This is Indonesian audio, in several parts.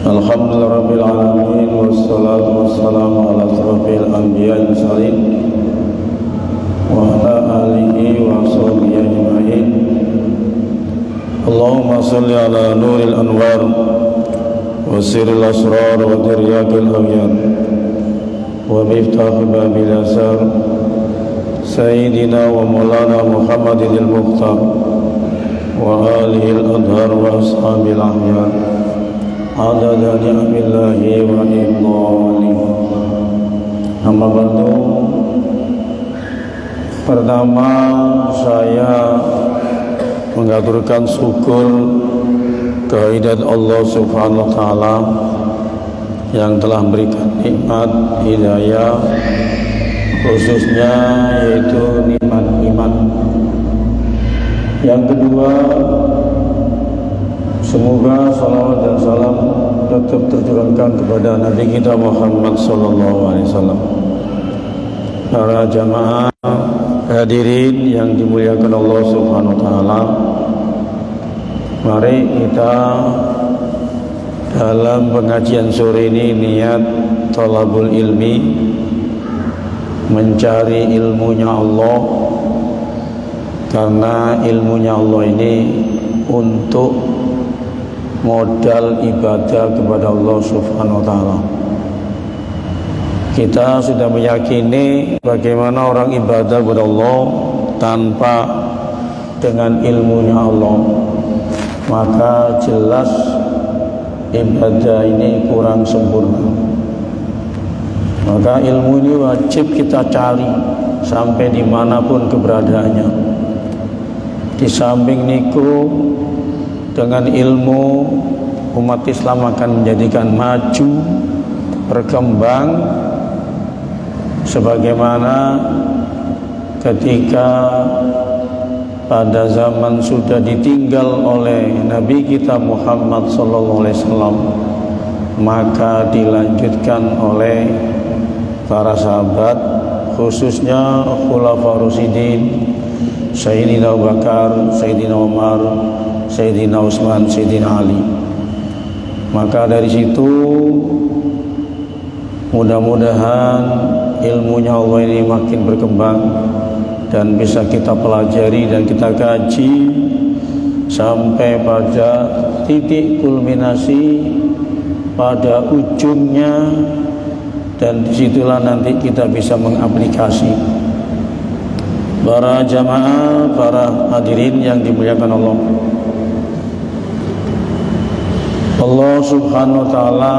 Alhamdulillah alamin wassalatu wassalamu ala asrofil anbiya mursalin wa ala alihi wa sahbihi ajma'in. Allahumma salli ala nuril anwar wa sirril asrar wa tiryakil awyan wa miftah babil asar Sayyidina wa Maulana Muhammadin al-Mukhtar wa alihi al-adhar wa ashabil ahyar adada ni'amillahi wa ibnalihi. Amma ba'du. Pertama saya mengaturkan syukur kehadirat Allah Subhanahu wa taala yang telah memberikan nikmat hidayah, khususnya yaitu nikmat iman. Yang kedua, semoga salawat dan salam tetap tercurahkan kepada Nabi kita Muhammad SAW. Para jamaah hadirin yang dimuliakan Allah Subhanahu wa taala, mari kita dalam pengajian sore ini niat thalabul ilmi, mencari ilmunya Allah, karena ilmunya Allah ini untuk modal ibadah kepada Allah Subhanahu wa taala. Kita sudah meyakini bagaimana orang ibadah kepada Allah tanpa dengan ilmunya Allah, maka jelas ibadah ini kurang sempurna. Maka ilmu ini wajib kita cari sampai dimanapun keberadaannya. Di samping niku, dengan ilmu umat Islam akan menjadikan maju, berkembang, sebagaimana ketika pada zaman sudah ditinggal oleh Nabi kita Muhammad SAW, maka dilanjutkan oleh para sahabat, khususnya Khulafaur Rasyidin, Sayyidina Abu Bakar, Sayyidina Umar, Sayyidina Utsman, Sayyidina Ali. Maka dari situ mudah-mudahan ilmunya Allah ini makin berkembang dan bisa kita pelajari dan kita kaji sampai pada titik kulminasi, pada ujungnya, dan disitulah nanti kita bisa mengaplikasi. Para jamaah, para hadirin yang dimuliakan Allah, Allah Subhanahu wa taala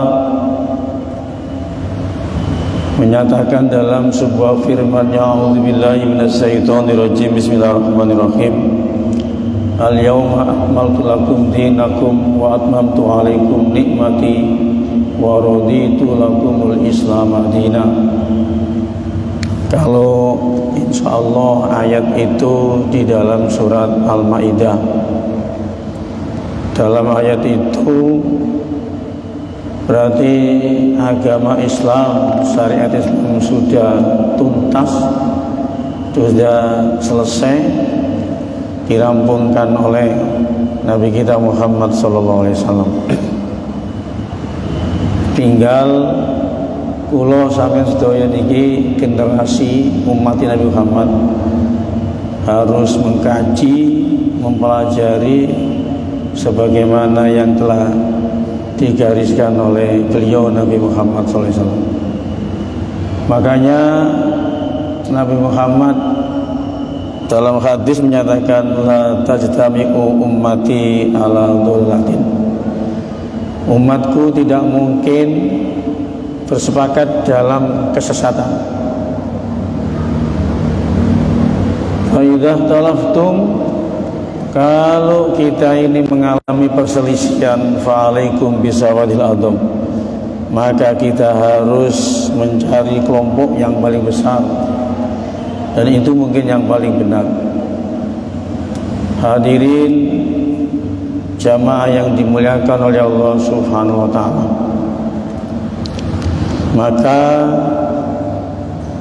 menyatakan dalam sebuah firman-Nya, a'udzubillahi minasyaitonirrajim, bismillahirrahmanirrahim, al-yawma akmaltu lakum dinakum wa atmamtu alaikum nikmati wa raditu lakumul islam madina. Kalau insyaallah ayat itu di dalam surat Al-Maidah. Dalam ayat itu berarti agama Islam, syariat Islam sudah tuntas, sudah selesai, dirampungkan oleh Nabi kita Muhammad SAW. Tinggal kula sampeyan sedaya niki generasi umat Nabi Muhammad harus mengkaji, mempelajari sebagaimana yang telah digariskan oleh beliau Nabi Muhammad SAW. Makanya Nabi Muhammad dalam hadis menyatakan, la tajtami'u ummati ala dhulatin. Umatku tidak mungkin bersepakat dalam kesesatan. Fa idza talaftum, kalau kita ini mengalami perselisihan, fa'alaikum bisawadil adham, maka kita harus mencari kelompok yang paling besar, dan itu mungkin yang paling benar. Hadirin jamaah yang dimuliakan oleh Allah Subhanahu wa taala, maka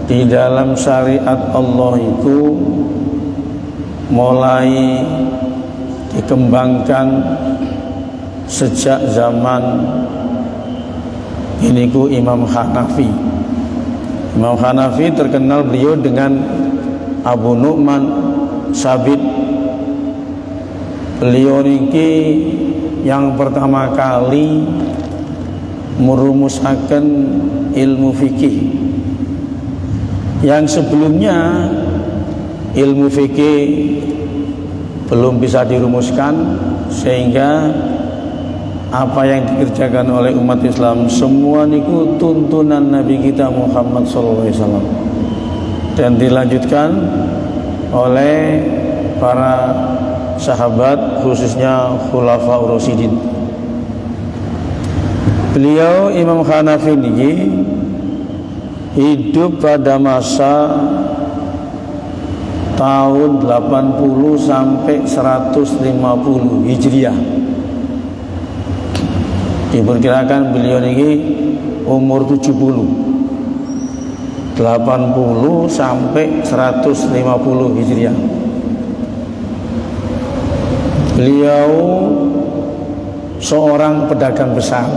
di dalam syariat Allah itu mulai dikembangkan sejak zaman Ini ku Imam Hanafi. Imam Hanafi terkenal beliau dengan Abu Nu'man Sabit. Beliau niki yang pertama kali merumuskan ilmu fikih. Yang sebelumnya ilmu fikih belum bisa dirumuskan, sehingga apa yang dikerjakan oleh umat Islam semua niku tuntunan Nabi kita Muhammad SAW, dan dilanjutkan oleh para sahabat, khususnya Khulafaur Rasyidin. Beliau Imam Hanafi ini hidup pada masa tahun 80 sampai 150 Hijriah. Diperkirakan beliau ini umur 70, 80 sampai 150 Hijriah. Beliau seorang pedagang besar,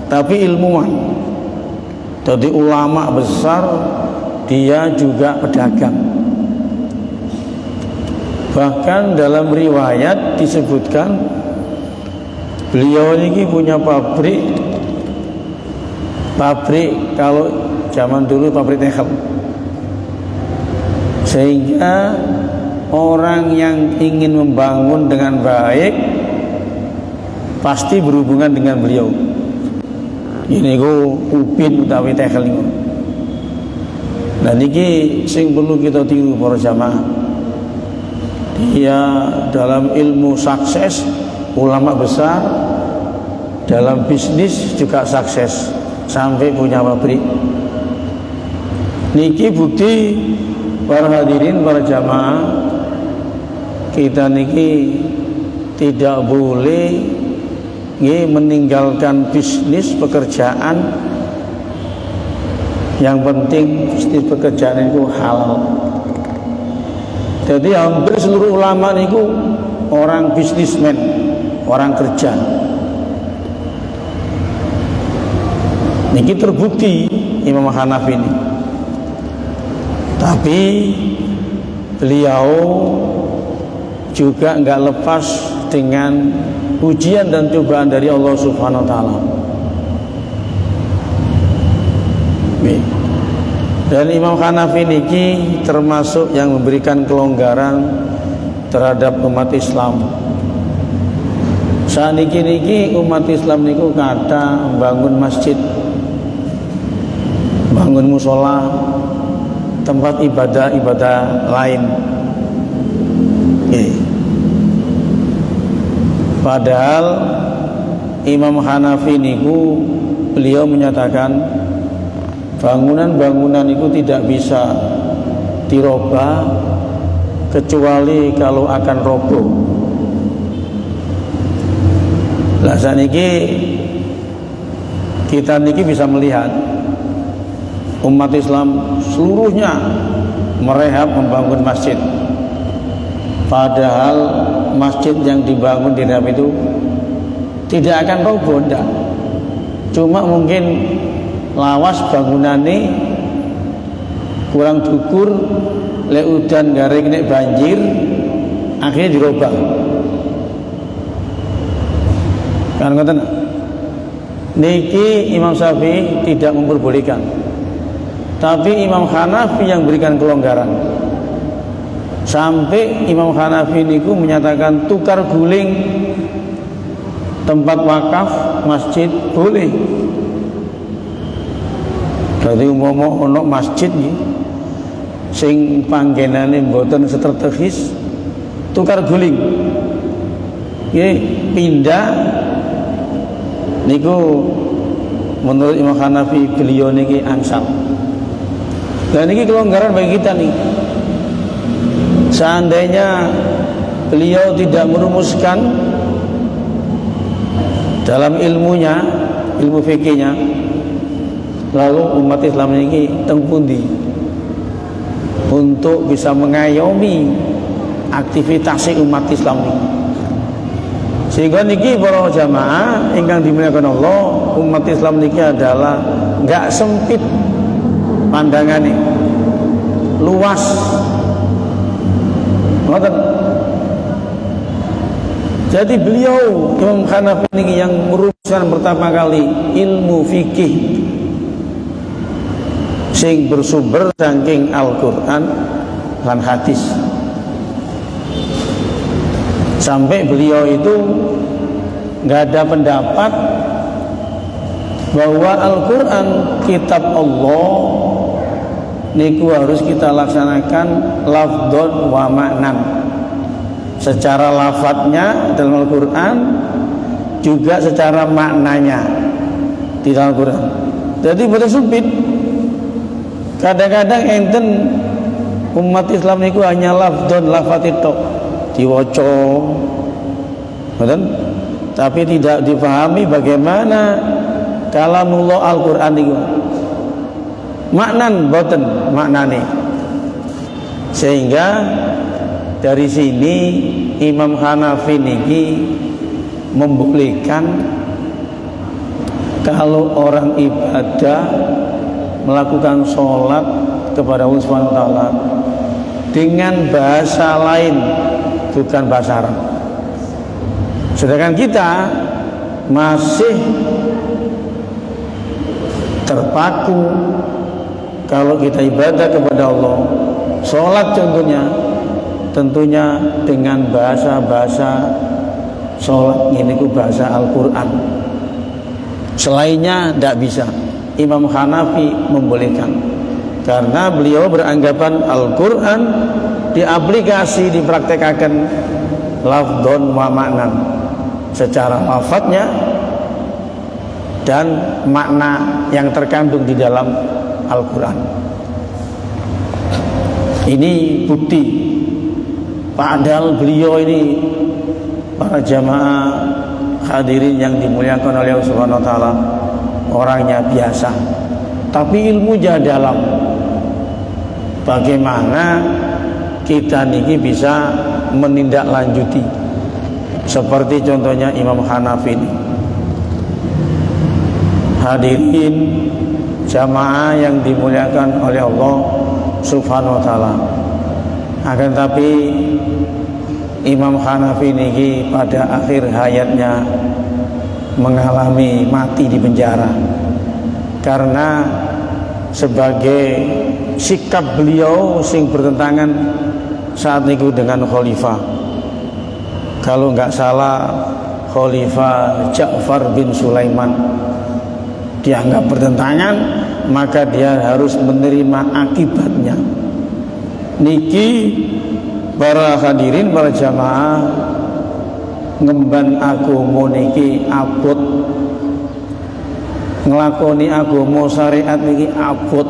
tapi ilmuwan. Jadi ulama besar, dia juga pedagang. Bahkan dalam riwayat disebutkan beliau ini punya pabrik kalau zaman dulu pabrik tekel, sehingga orang yang ingin membangun dengan baik pasti berhubungan dengan beliau. Ini ku upin utawi tekel niku. Nah niki sing perlu kita tiru para jamaah. Dia dalam ilmu sukses, ulama besar, dalam bisnis juga sukses sampai punya pabrik. Niki bukti para hadirin, para jamaah, kita niki tidak boleh meninggalkan bisnis pekerjaan. Yang penting bisnis pekerjaan itu halal. Jadi hampir seluruh ulama niku orang bisnismen, orang kerja. Niki terbukti Imam Hanafi ini. Tapi beliau juga enggak lepas dengan ujian dan cobaan dari Allah Subhanahu wa taala. Dan Imam Hanafi niki termasuk yang memberikan kelonggaran terhadap umat Islam. Saat niki umat Islam niku kata bangun masjid, bangun musola, tempat ibadah lain. Padahal Imam Hanafi niku beliau menyatakan bangunan-bangunan itu tidak bisa dirubah kecuali kalau akan roboh. Lah saniki kita niki bisa melihat umat Islam seluruhnya merehab membangun masjid. Padahal masjid yang dibangun di dalam itu tidak akan roboh, enggak. Cuma mungkin lawas bangunane kurang dukur, lek udan garing nek banjir akhirnya dirobah. Kan ngoten. Niki Imam Syafi'i tidak memperbolehkan. Tapi Imam Hanafi yang berikan kelonggaran. Sampai Imam Hanafi niku menyatakan tukar guling tempat wakaf masjid boleh. Jadi umpama ono masjid nggih sing panggenane mboten strategis, tukar guling. Nggih pindah niku menurut Imam Hanafi beliau niki angsal. Dan niki kelonggaran bagi kita nih. Seandainya beliau tidak merumuskan dalam ilmunya, ilmu fikihnya, lalu umat Islam ini tengpundi untuk bisa mengayomi aktivitas umat Islam ini. Sehingga niki para jamaah ingkang dimuliakan Allah, umat Islam niki adalah enggak sempit pandangannya, luas. Ngoten. Jadi beliau Imam Hanafi niki yang merumuskan pertama kali ilmu fikih sing bersumber saking Al-Qur'an dan hadis. Sampai beliau itu nggak ada pendapat bahwa Al-Quran kitab Allah niku harus kita laksanakan lafdon wa maknan, secara lafadznya dalam Al-Quran juga secara maknanya di dalam Al-Quran. Jadi betul sempit. Kadang-kadang enten umat Islam niku hanya lafdon lafadz itu diwaca, betul? Tapi tidak dipahami bagaimana kalamullah Al-Quran itu maknan boten maknane. Sehingga dari sini Imam Hanafi niki membolehkan kalau orang ibadah melakukan sholat kepada Allah Subhanahu wa taala dengan bahasa lain, bukan bahasa Arab. Sedangkan kita masih terpaku kalau kita ibadah kepada Allah, sholat contohnya, tentunya dengan bahasa sholat ini ku bahasa Al-Quran. Selainnya tidak bisa. Imam Hanafi membolehkan karena beliau beranggapan Al-Quran diaplikasi, dipraktekkan lafdon wa maknan, secara lafadznya dan makna yang terkandung di dalam Al-Quran. Ini bukti. Padahal beliau ini, para jamaah hadirin yang dimuliakan oleh Allah Subhanahu wa taala, orangnya biasa, tapi ilmunya dalam. Bagaimana kita niki bisa menindaklanjuti seperti contohnya Imam Hanafi ini. Hadirin jamaah yang dimuliakan oleh Allah Subhanahu wa taala. Akan tapi Imam Hanafi niki pada akhir hayatnya mengalami mati di penjara karena sebagai sikap beliau sing bertentangan saat itu dengan khalifah. Kalau nggak salah Khalifah Ja'far bin Sulaiman dianggap bertentangan, maka dia harus menerima akibatnya. Niki para hadirin, para jamaah, ngemban agama niki abot, nglakoni agama syariat niki abot,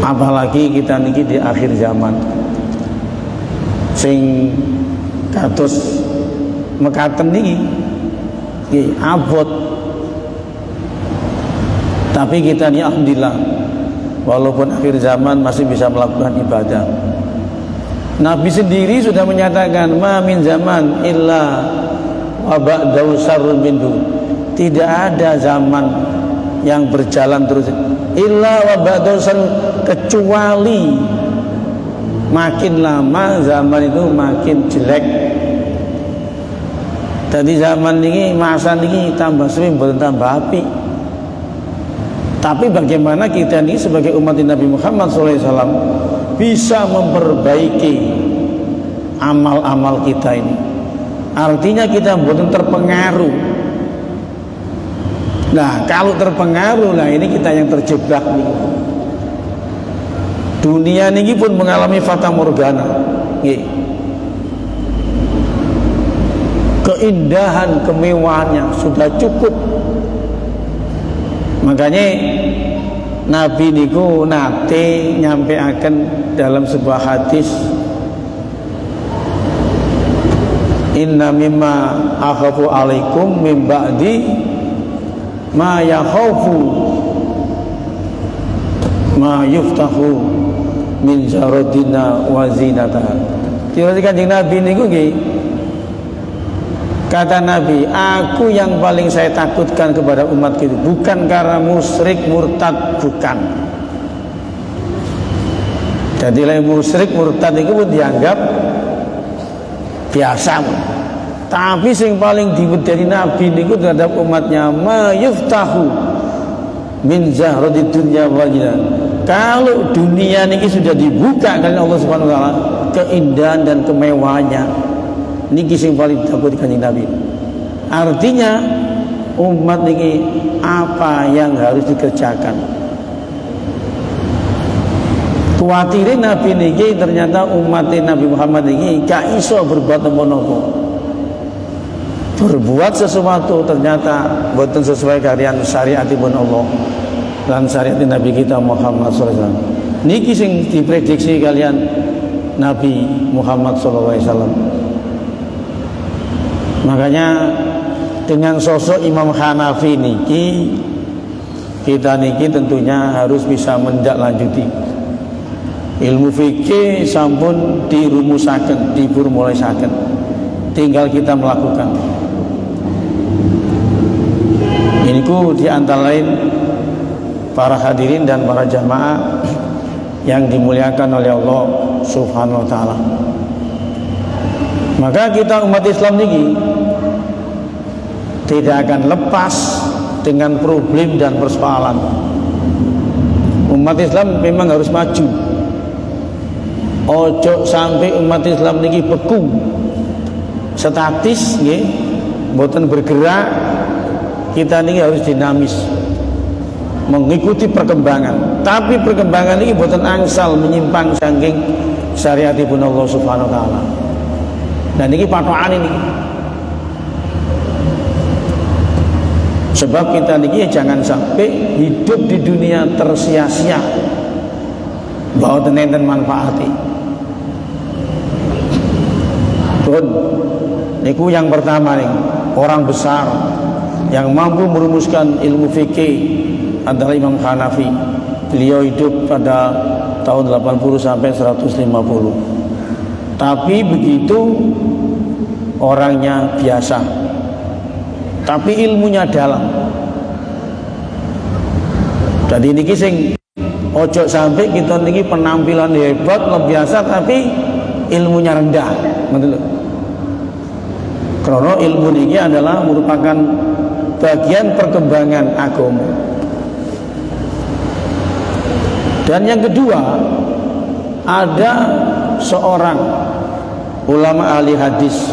apalagi kita niki di akhir zaman sing kados mekaten niki abot. Tapi kita ini alhamdulillah walaupun akhir zaman masih bisa melakukan ibadah. Nabi sendiri sudah menyatakan ma min zaman illa wa ba'dahu syarrun minhu. Tidak ada zaman yang berjalan terus illa wa ba'dahu syarrun, kecuali makin lama zaman itu makin jelek. Tadi zaman ini masa ini tambah suwi mboten tambah api. Tapi bagaimana kita ini sebagai umat Nabi Muhammad SAW bisa memperbaiki amal-amal kita ini. Artinya kita bukan terpengaruh. Nah kalau terpengaruh, nah ini kita yang terjebak nih. Dunia ini pun mengalami fata morgana. Keindahan, kemewahannya sudah cukup. Makanya Nabi niku nate nyampeaken dalam sebuah hadis, inna mimma akhafu alaikum min ba'di ma yakhafu ma yuftahu min jaradina wa zinata. Tiba-tiba Kanjeng Nabi niku nggih Kata Nabi, aku yang paling saya takutkan kepada umatku itu bukan karena musyrik murtad, bukan. Jadi musyrik murtad itu pun dianggap biasa. Tapi yang paling diwedeni Nabi niku terhadap umatnya, ma yuftahu min zahradid dunya wajina. Kalau dunia niki sudah dibuka kali Allah Subhanahu wa taala, keindahan dan kemewahannya niki sing paling takut Kanjeng Nabi. Artinya umat niki apa yang harus dikerjakan. Kuatirin Nabi niki ternyata umat Nabi Muhammad niki gak iso berbuat apa-apa. Berbuat sesuatu ternyata boten sesuai kalian syariatipun Allah dan syariat Nabi kita Muhammad SAW. Niki sing diprediksi kalian Nabi Muhammad SAW. Makanya dengan sosok Imam Hanafi niki, kita niki tentunya harus bisa mendaklanjuti ilmu fikih sampun dirumusaken, diformulasaken, tinggal kita melakukan. Ini ku diantara lain para hadirin dan para jamaah yang dimuliakan oleh Allah Subhanahu wa taala. Maka kita umat Islam niki tidak akan lepas dengan problem dan persoalan. Umat Islam memang harus maju. Ojo sampai umat Islam niki beku, statis nggih, mboten bergerak. Kita niki harus dinamis, mengikuti perkembangan. Tapi perkembangan ini mboten angsal menyimpang saking syariatipun Allah Subhanahu wa taala. Dan ini patokan ini. Sebab kita niki jangan sampai hidup di dunia tersia-sia, bahwa tenen manfaati. Tuh, niku yang pertama nih, orang besar yang mampu merumuskan ilmu fikih adalah Imam Hanafi. Beliau hidup pada tahun 80 sampai 150. Tapi begitu orangnya biasa, tapi ilmunya dalam. Jadi niki sing ojo sampai kita niki penampilan hebat luar biasa tapi ilmunya rendah, betul. Karena ilmu niki adalah merupakan bagian perkembangan agama. Dan yang kedua, ada seorang ulama ahli hadis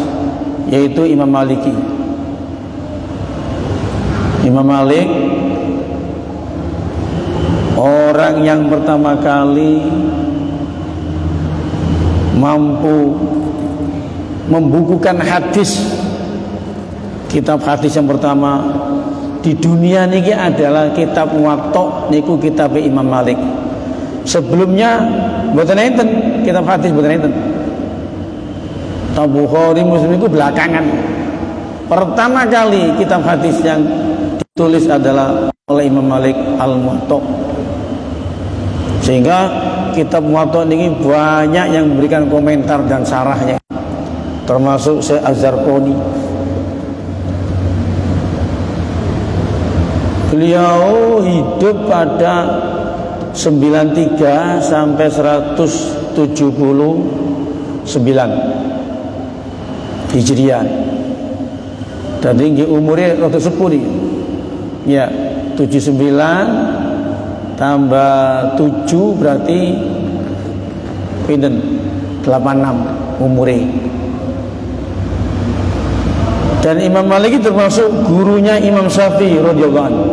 yaitu Imam Maliki. Imam Malik orang yang pertama kali mampu membukukan hadis. Kitab hadis yang pertama di dunia niki adalah kitab Muwatta, niku kitab Imam Malik. Sebelumnya mboten enten kitab hadis, mboten enten. Bukhari Muslim itu belakangan. Pertama kali kitab hadis yang ditulis adalah oleh Imam Malik Al-Muwatta. Sehingga kitab Muwatta ini banyak yang memberikan komentar dan syarahnya, termasuk Syekh Az-Zarqani. Beliau hidup pada 93 sampai 179 Hijriah. Dan tinggi umurnya rada sepuri. Ya, 79 tambah 7 berarti pinten 86 umurnya. Dan Imam Malik termasuk gurunya Imam Syafi'i radhiyallahu anhu.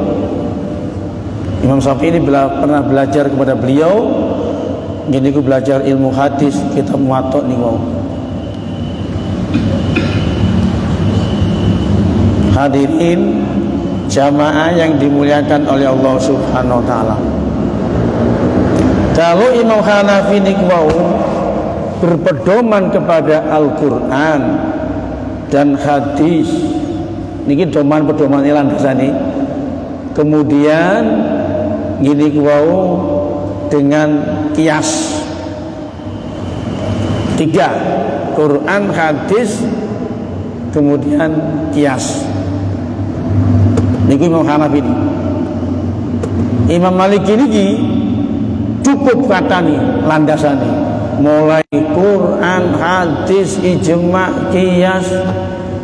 Imam Syafi'i ini pernah belajar kepada beliau. Gini ku belajar ilmu hadis, kitab Muwatta niku. Hadirin jamaah yang dimuliakan oleh Allah Subhanahu wa taala. Kalau Imam Hanafi niku berpedoman kepada Al-Qur'an dan hadis niki doman pedoman landasane. Kemudian gini wau dengan kias 3 Quran, hadis kemudian kias. Niku Imam Hanafi ini. Imam Malik ini cukup katani landasane, mulai Quran, hadis, ijma, kias,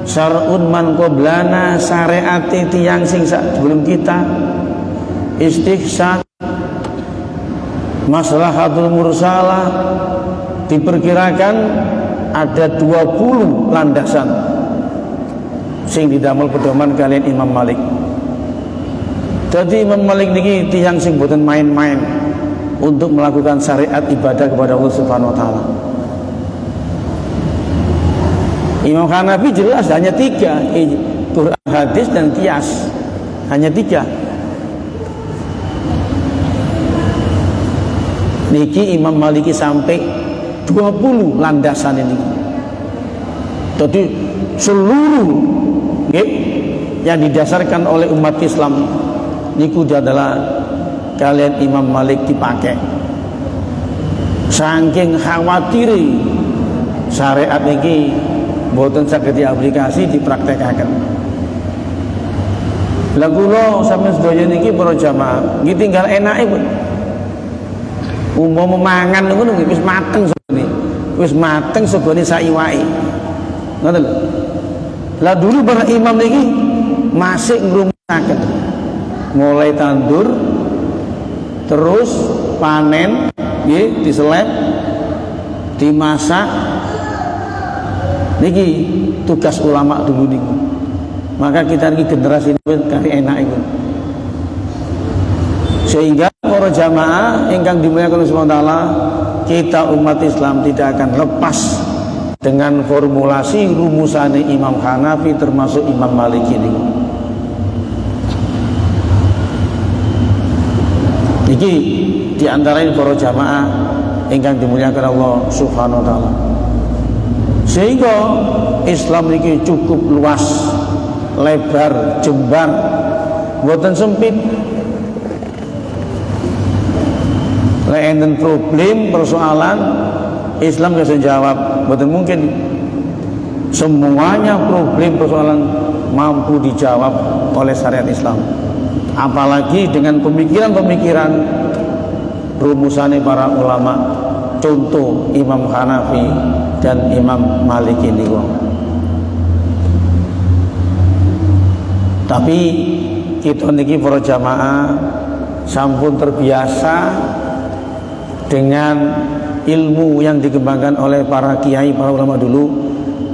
syar'un man qoblana, syariat tiyang sing sebelum kita, istihsan, maslahatul mursalah, diperkirakan ada 20 landasan sing didamel pedoman kalian Imam Malik. Jadi Imam Malik niki tiyang sing boten main-main untuk melakukan syariat ibadah kepada Allah Subhanahu wa taala. Imam Hanafi jelas hanya 3, Quran, hadis dan qiyas. Hanya 3. Niki Imam Maliki sampai 20 landasan ini. Jadi seluruh yang didasarkan oleh umat Islam niku adalah kalian Imam Malik dipakai. Saking khawatiri syariat niki mboten saged diaplikasi dipraktekake. Lah kula sampeyan sedaya niki para jamaah, nggih tinggal enake umpama mangan ngono wis mateng segone. Wis mateng segone sak iwake. Ngoten lho. Lah dulu para imam niki masih ngrumasaken. Mulai tandur terus panen nggih diseleb dimasak niki tugas ulama dulu niku. Maka kita niki generasi ini kali enak itu. Sehingga para jamaah ingkang dimuliakan Allah Subhanahu wa taala, kita umat Islam tidak akan lepas dengan formulasi rumusan Imam Hanafi termasuk Imam Maliki ini. Iki diantara para jamaah ingkang dimuliakan Allah Subhanahu wa taala. Sehingga Islam ini cukup luas, lebar, jembar, boten sempit. Lek enten problem, persoalan, Islam bisa jawab. Boten mungkin semuanya problem persoalan mampu dijawab oleh syariat Islam. Apalagi dengan pemikiran-pemikiran rumusannya para ulama, contoh Imam Hanafi dan Imam Malik ini. Tapi kita niki para jamaah sampun terbiasa dengan ilmu yang dikembangkan oleh para kiai, para ulama dulu.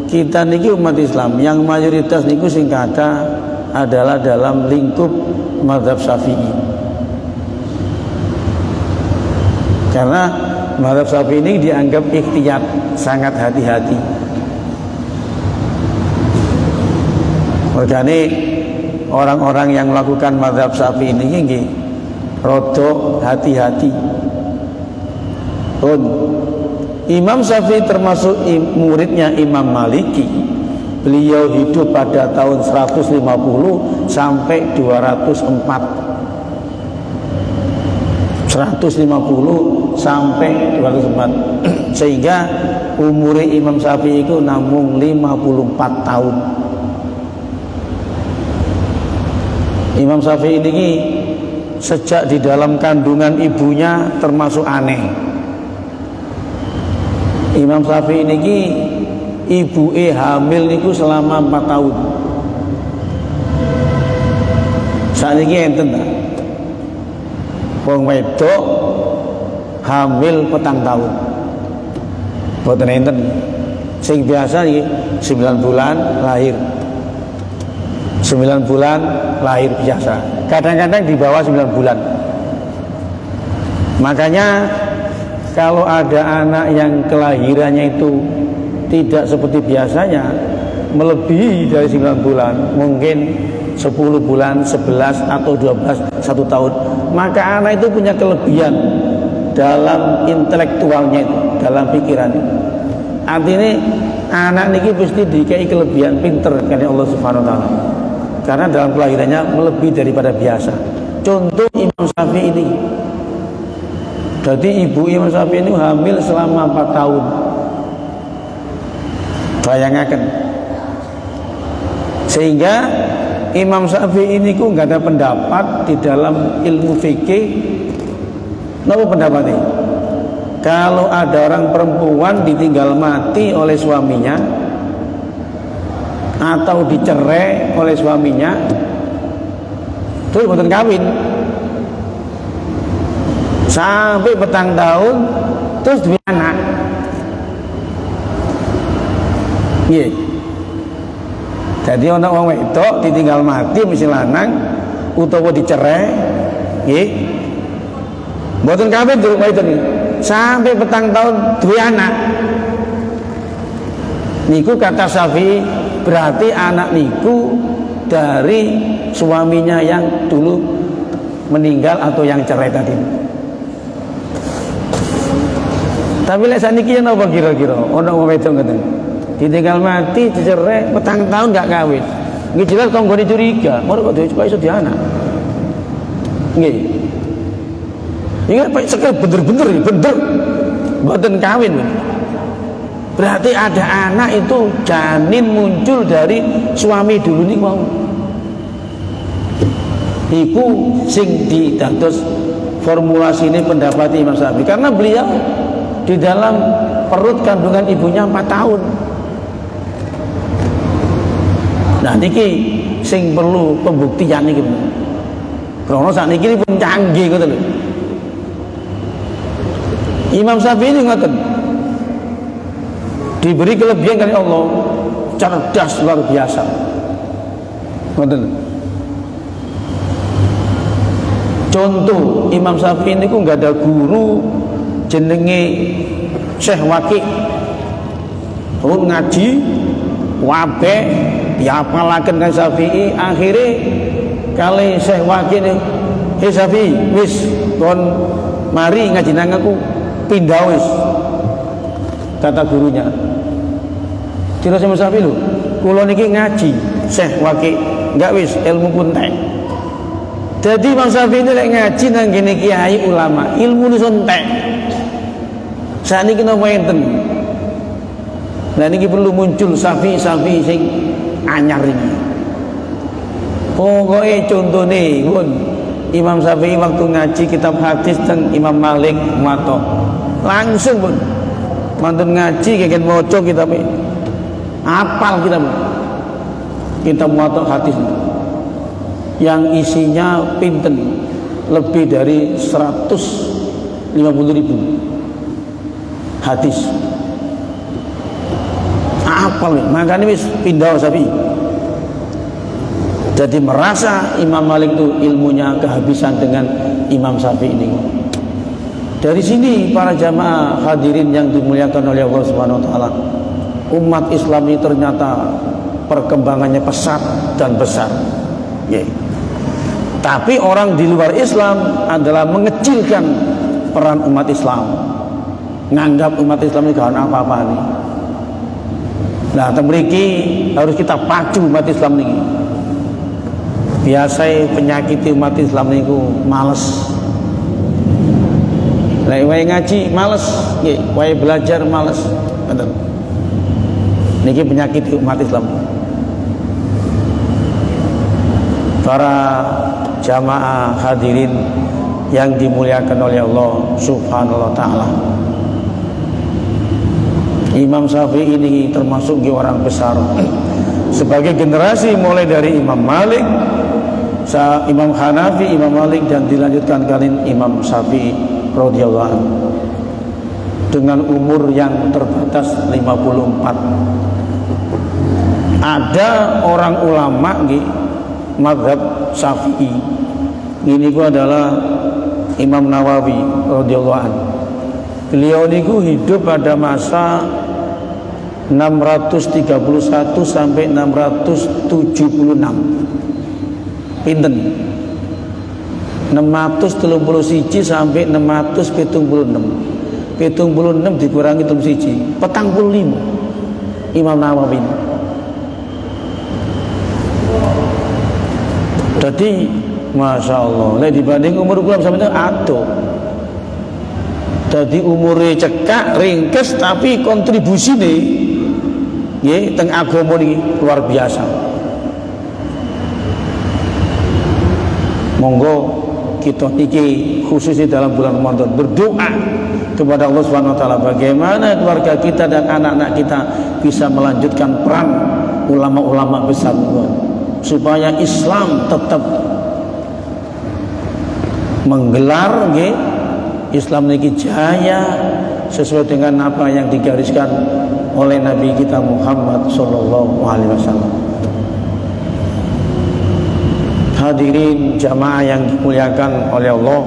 Kita niki umat Islam yang mayoritas niku sing kata adalah dalam lingkup mazhab Syafi'i. Karena mazhab Syafi'i ini dianggap ikhtiyat, sangat hati-hati. Makanya orang-orang yang melakukan mazhab Syafi'i ini nggih rada hati-hati. Imam Syafi'i termasuk muridnya Imam Maliki. Beliau hidup pada tahun 150 sampai 204. 150 sampai 204. Sehingga umur Imam Syafi'i itu namung 54 tahun. Imam Syafi'i ini sejak di dalam kandungan ibunya termasuk aneh. Imam Syafi'i ini ibu hamil niku selama 4 tahun. Saat ini enten tak? Wong wedok hamil 4 tahun. Boten enten. Sing biasa iki 9 bulan lahir. 9 bulan lahir biasa. Kadang-kadang di bawah 9 bulan. Makanya kalau ada anak yang kelahirannya itu tidak seperti biasanya, melebihi dari 9 bulan, mungkin 10 bulan, 11 atau 12, 1 tahun, maka anak itu punya kelebihan dalam intelektualnya itu, dalam pikirannya. Artinya anak ini pasti dikei kelebihan, pinter karena Allah Subhanahu wa taala. Karena dalam kelahirannya melebihi daripada biasa. Contoh Imam Syafi'i ini. Jadi ibu Imam Syafi'i ini hamil selama 4 tahun. Bayangkan Sehingga Imam Syafi'i ini ku nggak ada pendapat di dalam ilmu fikih. Napa pendapatnya? Kalau ada orang perempuan ditinggal mati oleh suaminya atau dicerai oleh suaminya, terus boten kawin sampai petang tahun, terus duwe anak. Nggih. Jadi ana wong wedok ditinggal mati mesti lanang utawa dicerai, nggih. Mboten kawin durung wedok sampai petang tahun duwe anak. Niku kata Syafi'i berarti anak niku dari suaminya yang dulu meninggal atau yang cerai tadi. Tapi lek saniki yen apa kira-kira? Ana wong wedok ngoten. Ditinggal mati, dicerai, petang tahun gak kawin. Nggih jelas tanggane curiga, moro kok dhewe iso di anak. Nggih. Ingat Pak sekali bener-bener mboten kawin. Berarti ada anak itu janin muncul dari suami dulu niku mau. Iku sing didados formulasi ini pendapat Imam Syafi'i karena beliau di dalam perut kandungan ibunya 4 tahun. Nah niki sing perlu pembuktian niki. Karena sakniki pun canggih ngoten lho. Imam Syafi'i ini ngoten. Diberi kelebihan dari Allah, cerdas luar biasa. Ngoten. Contoh Imam Syafi'i ini nggak ada guru jenenge Syekh Waqi. Turun ngaji wabe diapalaken kan Syafi'i, akhirnya kali Syekh Waqi ini, Syafi'i wis kon mari ngaji nang aku pindah wis, kata gurunya. Terus Imam Syafi'i lho, kula niki ngaji Syekh Waqi enggak wis ilmu pun tek. Jadi Imam Syafi'i ini lek ngaji nang kene kiai ulama, ilmu ni entek. Sakniki napa enten? Nah niki perlu muncul Syafi'i sing anyar ini. Pokoknya contohnya pun Imam Syafi'i waktu ngaji kitab hadis teng Imam Malik Muwatta langsung pun mantun ngaji keken maca kitab apal kitab Muwatta hadis yang isinya pinten lebih dari 150.000 hadis. Apal makanya wis pindah Syafi'i. Jadi merasa Imam Malik itu ilmunya kehabisan dengan Imam Syafi'i ini. Dari sini para jamaah hadirin yang dimuliakan oleh Allah Subhanahu wa taala, umat Islam ini ternyata perkembangannya pesat dan besar. Tapi orang di luar Islam adalah mengecilkan peran umat Islam, nganggap umat Islam ini gak apa-apa nih. Nah, temriki harus kita pacu umat Islam ini. Biasa penyakit umat Islam ini males. Lek wae ngaji males, nggih, wae belajar males. Ngoten. Niki penyakit umat Islam. Para jamaah hadirin yang dimuliakan oleh Allah Subhanahu wa taala. Imam Syafi'i ini termasuk orang besar sebagai generasi mulai dari Imam Malik, Imam Hanafi, Imam Malik dan dilanjutkan kalian Imam Syafi'i radhiyallahu anhu dengan umur yang terbatas 54. Ada orang ulama di mazhab Syafi'i ini adalah Imam Nawawi radhiyallahu anhu. Beliau niku hidup pada masa 631 sampai 676. Pinten? 631 sampai 676. 76 dikurangi 31, 45. Imam Nawawi. Jadi Masya Allah, dibanding umur kula sampeyan adoh. Jadi umurnya cekak, ringkes, tapi kontribusi nih, ya, teng agama ini luar biasa. Monggo kita niki khusus di dalam bulan Ramadan berdoa kepada Allah Subhanahu wa taala bagaimana keluarga kita dan anak-anak kita bisa melanjutkan peran ulama-ulama besar supaya Islam tetap menggelar Islam niki jaya sesuai dengan apa yang digariskan oleh Nabi kita Muhammad sallallahu alaihi wasallam. Hadirin jamaah yang dimuliakan oleh Allah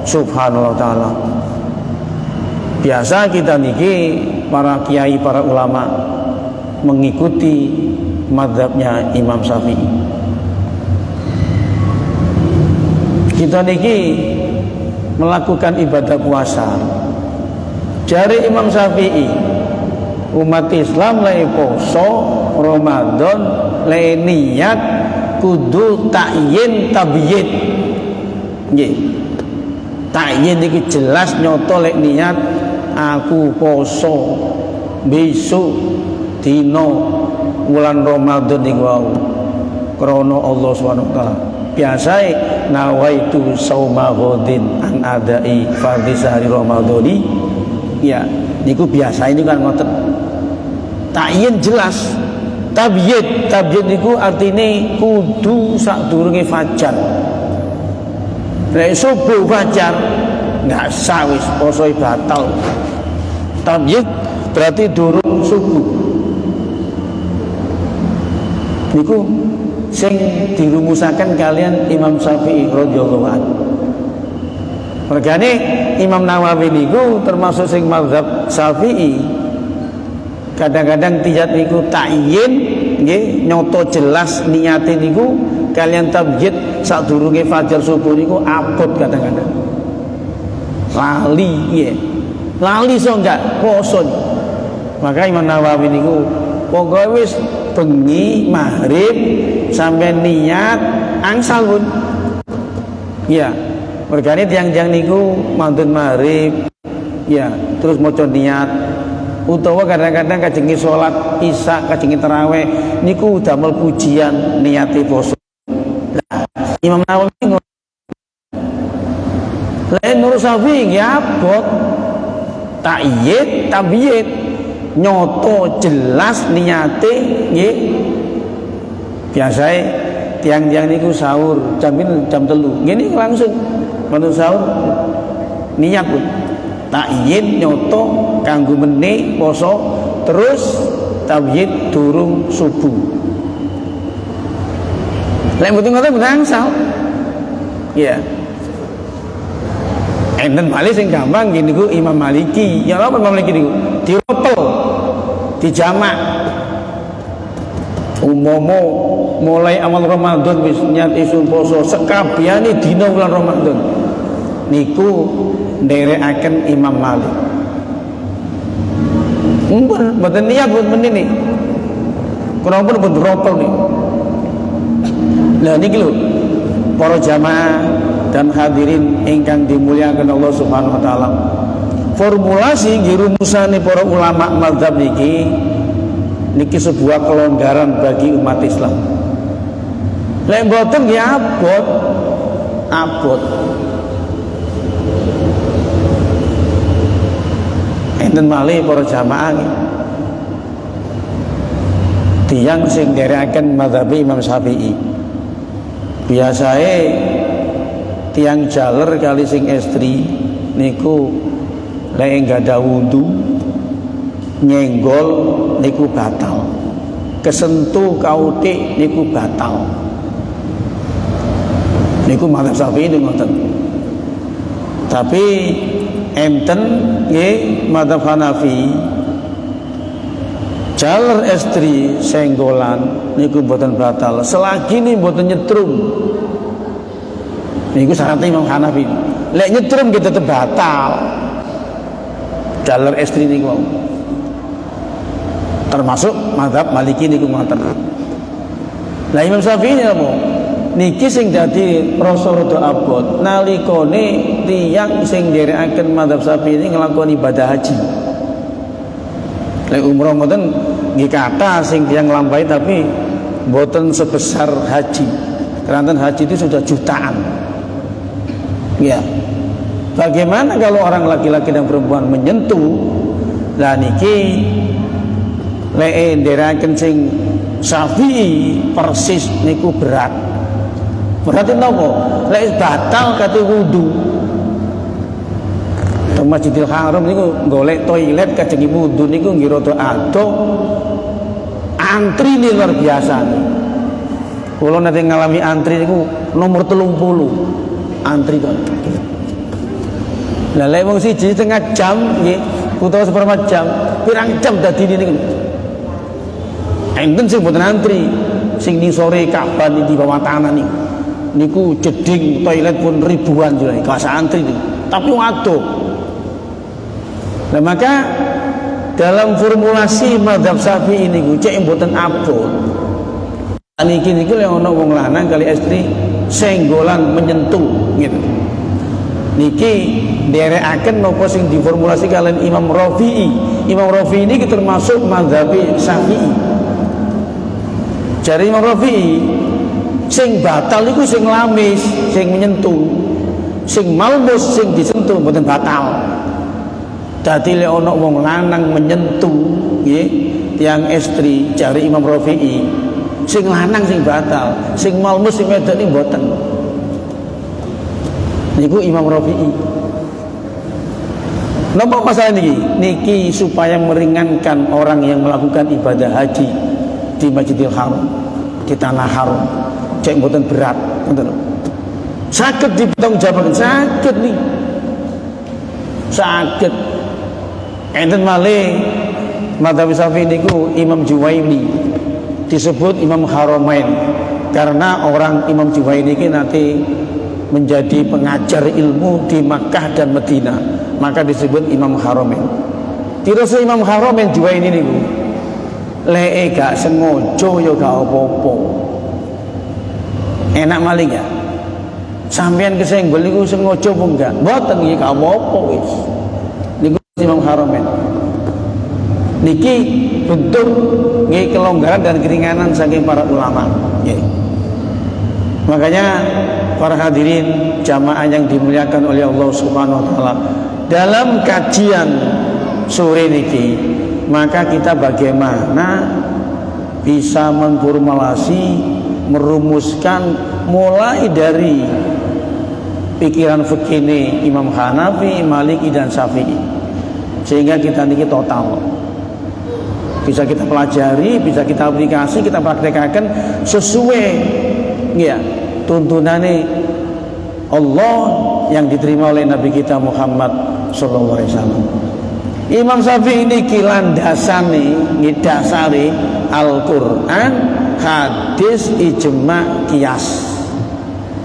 Subhanahu wa taala. Biasa kita niki para kiai, para ulama mengikuti mazhabnya Imam Syafi'i. Kita niki melakukan ibadah puasa. Dari Imam Syafi'i, umat Islam lagi poso Ramadan lagi niat kudu takyin tabyid. Nggih. Takyin iki jelas nyoto lek niat aku poso besok dino bulan Ramadan niku wau. Krana Allah Subhanahu wa taala. Biasae nawaitu sauma ghadin an adai fardhi sahri ramadhani. Ya, niku biasa ini kan ngoten. Takyin jelas. Tabyid niku artine kudu sadurunge fajar. Nek subuh fajar enggak sah wis poso batal. Tabyid berarti durung subuh. Niku sing dirumusaken kalian Imam Syafi'i radhiyallahu anhu. Mergane Imam Nawawi niku termasuk sing mazhab Syafi'i. Kadang-kadang tiap niku takyin nggih nyoto jelas niate niku kalian tabyid sadurunge fajar subuh niku abot kadang-kadang. Lali nggih. Lali so enggak poso. Maka Imam Nawawi niku pokoke wis bengi maghrib sampai niat angsal pun. Ya, mergane tiang-tiang niku mantun maghrib ya terus maca niat utawa kadang-kadang kajengi sholat isya kajengi tarawih niku damel pujian niate poso. Nah, Imam Nawawi lain Nur Syafi'i nggih abot takyid tabyid nyoto jelas niate nggih. Biasae tiang-tiang niku sahur jam 3 ngene langsung menurut sahur niat pun takyid nyoto kanggo meneh poso terus tabyid durung subuh. Lek mboten ngoten angsal. Ya. Enten malih sing gampang gini niku Imam Maliki. Ya apa Imam Maliki niku? Dirotol, dijamak. Umomo mulai awal Ramadan wis niat isun poso sekabehane dina bulan Ramadan. Niku nderekaken Imam Malik. Mboten niat buat menini. Kurang pun rotol nih. Lah niki lho para jamaah dan hadirin ingkang dimuliakan Allah Subhanahu wa taala. Formulasi rumusane para ulama mazhab niki sebuah kelonggaran bagi umat Islam. Lek mboten nggih abot. Enten malih para jamaah tiyang sing nderekaken mazhab Imam Syafi'i. Biasae tiyang jaler kali sing estri niku lek enggak ada wudu nyenggol niku batal. Kesentuh kautik niku batal. Niku mazhab Syafi'i niku ngoten. Tapi enten nggih mazhab Hanafi jaler estri senggolan niku mboten batal selagi ini mboten nyetrum. Niku syaratnya Imam Hanafi. Lek nyetrum kita tetep batal. Jaler estri niku termasuk mazhab Maliki niku ngoten. Lah Imam Syafi'i napa? Niki sing dadi rasa rada abot nalikane tiyang sing nderekaken mazhab Syafi'i ini nglakoni ibadah haji. Lek umroh mboten nggih kathah sing tiyang nglampahi tapi mboten sebesar haji. Karena haji itu sudah jutaan. Ya. Bagaimana kalau orang laki-laki dan perempuan menyentuh? Lah niki lek nderaken sing Syafi'i persis niku berat. Berarti napa? Lek batal kate wudu. Teng Masjidil Haram niku golek toilet kajeng wudu niku nggih rada adoh. Antri ini luar biasa. Kalau nanti ngalami antri niku nomor 30 antri to. Lah lek wong siji setengah jam nggih, utawa seperempat jam, pirang jam dadi niku. Enten sing mboten antri, sing ning sore Ka'bah di bawah tanah niku jeding toilet pun ribuan juga, kelas antri niku. Tapi waduh. Nah maka dalam formulasi mazhab Syafi'i niku cek mboten abot. Niki lek ana wong lanang kali istri senggolan menyentuh gitu. Niki nderekaken napa sing diformulasi kalian Imam Rafi'i. Imam Rafi'i ini termasuk mazhab Syafi'i. Jare Imam Rafi'i sing batal niku sing lamis, sing menyentuh. Sing malmus sing disentuh mboten batal. Dadi lek ana wong lanang menyentuh nggih tiyang istri jare Imam Rafi'i, sing lanang sing batal, sing malmus sing wedok niku mboten. Niku Imam Rafi'i. Napa masalah niki? Niki supaya meringankan orang yang melakukan ibadah haji di Masjidil Haram, di tanah haram. Cek mboten berat, ngoten. Saged ditanggungjawabkan, saged nih. Saged. Enten malih mazhab Syafi'i niku Imam Juwaini disebut Imam Haramain karena orang Imam Juwaini ini nanti menjadi pengajar ilmu di Makkah dan Madinah, maka disebut Imam Haramain. Tirose Imam Haramain Juwaini niku lek gak sengaja ya gak apa-apa. Enak malih gak? Sampeyan kesenggol niku sengaja apa enggak? Mboten nggih gak apa-apa wis. Niku Imam Haramain. Niki bentuk nggih kelonggaran dan keringanan saking para ulama. Nggih. Makanya para hadirin jamaah yang dimuliakan oleh Allah Subhanahu wa taala, dalam kajian sore niki maka kita bagaimana bisa memformulasi, merumuskan mulai dari pikiran fikih Imam Hanafi, Maliki dan Syafi'i, sehingga kita niki total bisa kita pelajari, bisa kita aplikasi, kita praktekkan sesuai ya tuntunane Allah yang diterima oleh Nabi kita Muhammad sallallahu alaihi wasallam. Imam Syafi'i ini kilandasane ngidasare Al-Qur'an, hadis, ijma, qiyas.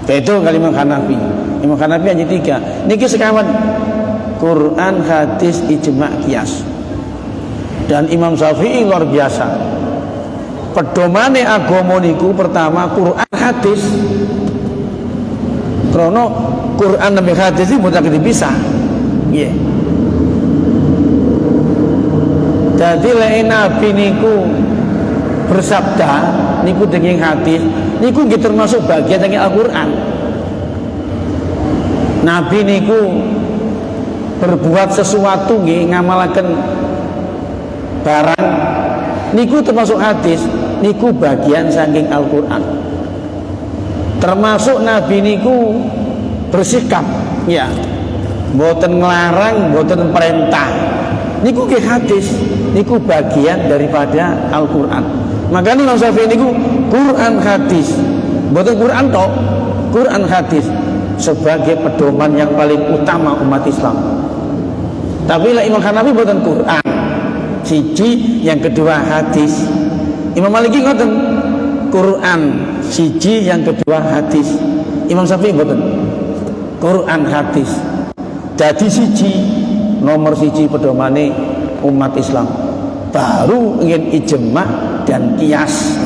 Beda kali Imam Hanafi. Imam Hanafi hanya 3. Niki sekawan Quran, hadis, ijma, qiyas. Dan Imam Syafi'i luar biasa. Pedomane agama niku pertama Quran, hadis. Karena Quran dan hadis ini mboten dipisah. Nggih. Jadi lek Nabi niku bersabda niku dengan hadis niku nggih termasuk bagian dari Al-Qur'an. Nabi niku berbuat sesuatu nggih ngamalaken barang niku termasuk hadis, niku bagian saking Al-Qur'an. Termasuk Nabi niku bersikap ya mboten nglarang, mboten perintah, niku nggih hadis, niku bagian daripada Al-Qur'an. Makanya Imam Syafi'i niku Quran hadis, mboten Quran tok, Quran hadis sebagai pedoman yang paling utama umat Islam. Tapi lah Imam Hanafi mboten Quran siji, yang kedua hadis. Imam Maliki ngoten Quran siji, yang kedua hadis. Imam Syafi'i mboten Quran hadis. Jadi siji, nomor siji pedomane umat Islam. Baru ingin ijma dan qiyas.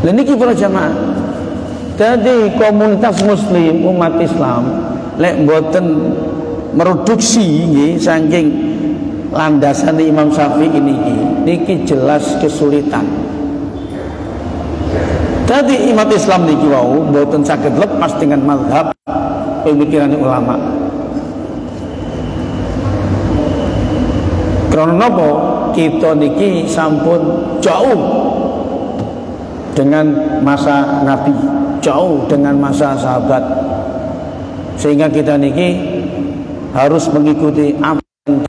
Lha niki para jamaah. Jadi komunitas muslim umat Islam lek mboten mereduksi nggih saking landasan Imam Syafi'i niki jelas kesulitan. Jadi umat Islam niki wau mboten saged lepas dengan mazhab pemikiran ulama. Karena napa kita niki sampun jauh dengan masa Nabi, jauh dengan masa sahabat, sehingga kita niki harus mengikuti apa yang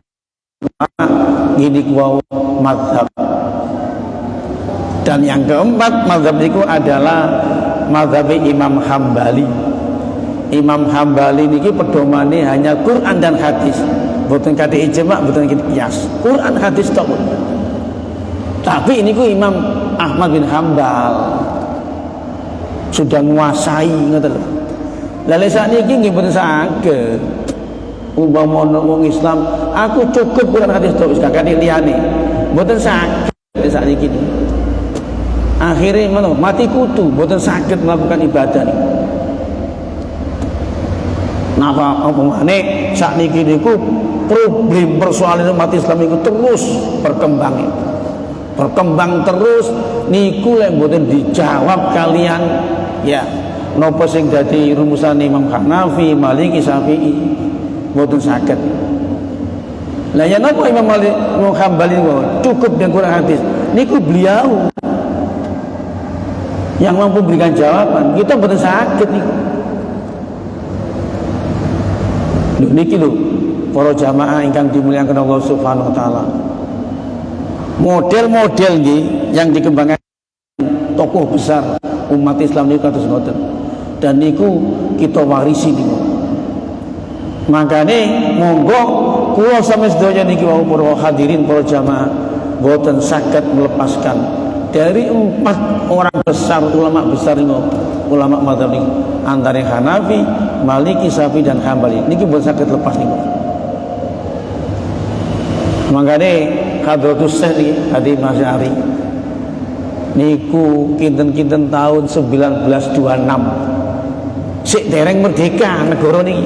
gini wau mazhab. Dan yang keempat mazhab itu adalah mazhab Imam Hambali. Imam Hambali niki pedomane hanya Quran dan hadis. Boten kata ijma, boten kata qiyas. Quran hadis tok. Tapi ini ku Imam Ahmad bin Hambal sudah menguasai ngoten lho. Lah lek sakniki nggih boten saged. Umpama wong Islam, aku cukup Quran hadis tok wis gak kate liyane. Boten saged lek sakniki. Akhirnya mati kutu, boten saged melakukan ibadah nih. Napa omongane sakniki niku problem persoalan umat Islam itu terus berkembang terus niku lek mboten dijawab kalian ya napa sing dadi rumusan Imam Hanafi, Maliki, Syafi'i mboten saged. Lah ya napa Imam Malik Imam Hambali cukup dengan Quran hadis niku beliau yang mampu berikan jawaban, kita mboten saged niku. Lho niki lho para jamaah ingkang dimuliakan Allah Subhanahu wa taala. Model-model nggih yang dikembangkan tokoh besar umat Islam niku kados ngoten. Dan niku kita warisi niku. Makane monggo kula sampe sedaya niki wau para hadirin para jamaah boten saged melepaskan dari 4 orang besar ulama besar niku, ulama mazhab niku antara Hanafi, Maliki, Syafi'i dan Hambali. Niki boten saged lepas niku. Mangkane Hadratus Syekh Hadi Masyari niku kinten-kinten tahun 1926 sik dereng merdeka negara niki.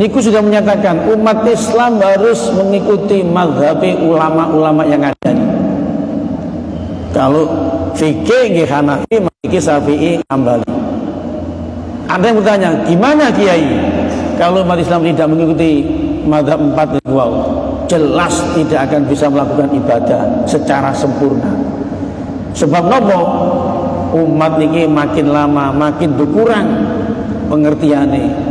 Niku sudah menyatakan umat Islam harus mengikuti mazhab ulama-ulama yang ada. Kalau fikih nggih Hanafi, Maliki, Syafi'i, Hambali. Ada yang bertanya, gimana Kiai kalau umat Islam tidak mengikuti mazhab 4 itu? Wow, jelas tidak akan bisa melakukan ibadah secara sempurna. Sebab nopo umat niki makin lama makin berkurang pengertiannya.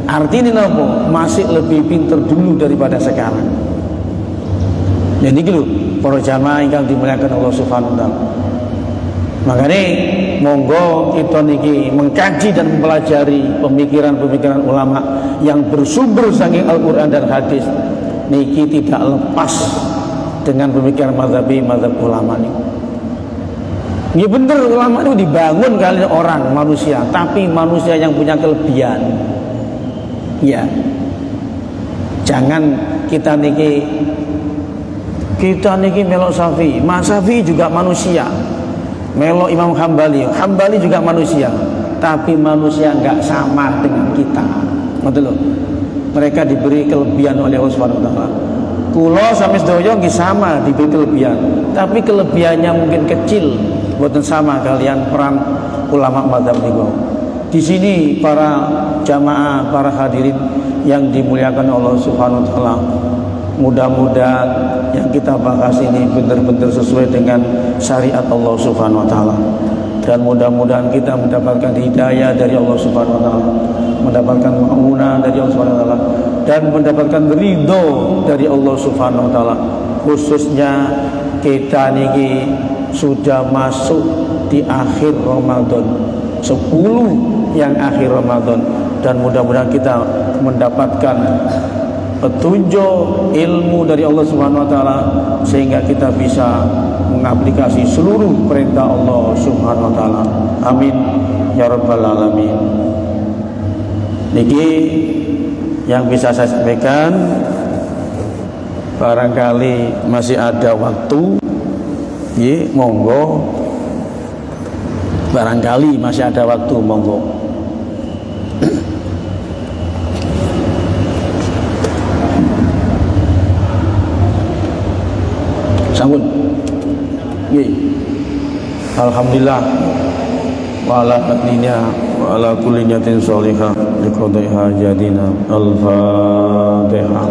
Artinya nopo masih lebih pinter dulu daripada sekarang. Jadi gitu para jamaah ingkang dimuliakan Allah Subhanahu wa taala. Makanya monggo kita niki mengkaji dan mempelajari pemikiran-pemikiran ulama yang bersumber saking Al-Qur'an dan hadis. Niki tidak lepas dengan pemikiran mazhab ulama niki. Ini bener ulama itu dibangun kali orang manusia, tapi manusia yang punya kelebihan. Ya. Jangan kita niki melok Syafi'i, Mas Syafi'i juga manusia. Melok Imam Hambali, Hambali juga manusia, tapi manusia enggak sama dengan kita. Betul loh. Mereka diberi kelebihan oleh Allah Subhanahu wa taala. Kula sampe sedaya nggih sama diberi kelebihan, tapi kelebihannya mungkin kecil, mboten sama kalian peran ulama mazhab niku. Di sini para jamaah, para hadirin yang dimuliakan Allah Subhanahu wa taala, mudah-mudahan yang kita bahas ini benar-benar sesuai dengan syariat Allah Subhanahu wa taala. Dan mudah-mudahan kita mendapatkan hidayah dari Allah Subhanahu wa taala, mendapatkan ma'unah dari Allah Subhanahu wa taala, dan mendapatkan ridho dari Allah Subhanahu wa taala. Khususnya kita niki sudah masuk di akhir Ramadan, 10 yang akhir Ramadan, dan mudah-mudahan kita mendapatkan petunjuk ilmu dari Allah Subhanahu wa taala sehingga kita bisa mengaplikasi seluruh perintah Allah Subhanahu wa taala. Amin ya rabbal alamin. Niki yang bisa saya sampaikan, barangkali masih ada waktu, ye, monggo. Barangkali masih ada waktu, monggo. Sanggun. Ye. Alhamdulillah. وعلى أهلنا وعلى كل نية صالحة لقضاء حاجاتنا. الفاتحة.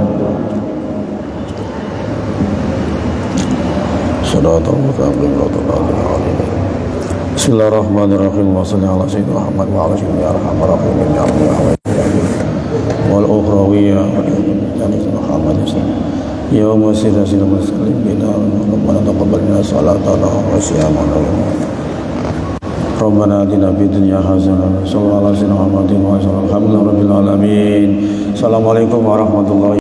صراط المستقيم صراط الذين أنعمت عليهم. Bismillahirrahmanirrahim. Wa sallallahu ala sayyidina Muhammad wa ala alihi ya arhamar rahimin ya rabbal alamin. Wal ukhrawiyya Muhammad ya masjidil muslimin bina rabbana taqabbal minna salatana wa siyamana. Rabbana atina fid dunya hasanah wa sallallahu ala sayyidina Muhammadin wa sallallahu alhamdulillahi rabbil alamin. Assalamualaikum warahmatullahi